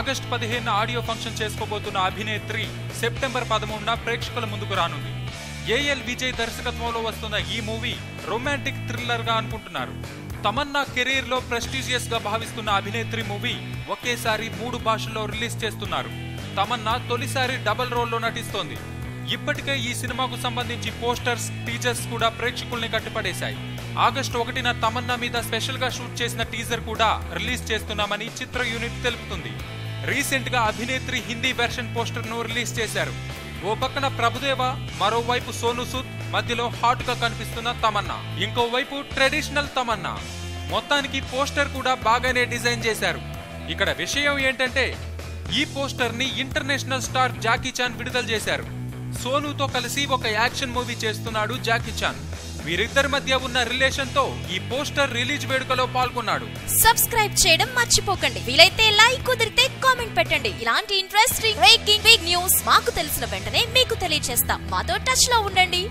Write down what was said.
August 15 audio function చేసుకోబోతున్న అభినేత్రి September 13న ప్రేక్షకుల ముందుకు రానుంది. ఏఎల్ విజయ్ దర్శకత్వంలో వస్తున్న ఈ మూవీ రొమాంటిక్ థ్రిల్లర్ గా అనుకుంటున్నారు. తమన్నా కెరీర్ లో ప్రెస్టీజియస్ గా భావిస్తున్న అభినేత్రి మూవీ ఒకేసారి 3 భాషల్లో రిలీజ్ చేస్తున్నారు. తమన్నా తొలిసారి డబుల్ రోల్ లో నటిస్తోంది. ఇప్పటికే ఈ సినిమాకు సంబంధించి పోస్టర్స్, టీజర్స్ కూడా ప్రేక్షకుల్ని కట్టిపడేశాయి. ఆగస్టు 1న తమన్నా మీద స్పెషల్ గా షూట్ చేసిన టీజర్ కూడా రిలీజ్ చేస్తున్నామని చిత్ర యూనిట్ తెలుపుతుంది. రీసెంట్ గా అభినేత్రి హిందీ వెర్షన్ పోస్టర్ ను రిలీజ్ చేశారు. ఓ పక్కన ప్రభుదేవ, మరోవైపు సోనూ సూద్, మధ్యలో హాట్ గా కనిపిస్తున్న తమన్నా, ఇంకోవైపు ట్రెడిషనల్ తమన్నా. మొత్తానికి పోస్టర్ కూడా బాగానే డిజైన్ చేశారు. ఇక్కడ విషయం ఏంటంటే ఈ పోస్టర్ ని ఇంటర్నేషనల్ స్టార్ జాకీ చాన్ విడుదల చేశారు. సోనూతో కలిసి ఒక యాక్షన్ మూవీ చేస్తున్నాడు జాకీ చాన్. వీరిద్దరి మధ్య ఉన్న రిలేషన్ తో ఈ పోస్టర్ రిలీజ్ వేడుకలో పాల్గొన్నాడు. సబ్స్క్రైబ్ చేయడం మర్చిపోకండి. వీలైతే లైక్, కుదిరితే కామెంట్ పెట్టండి. ఇలాంటి ఇంట్రెస్టింగ్ బ్రేకింగ్ బిగ్ న్యూస్ మాకు తెలిసిన వెంటనే మీకు తెలియజేస్తాం. మాతో టచ్ లో ఉండండి.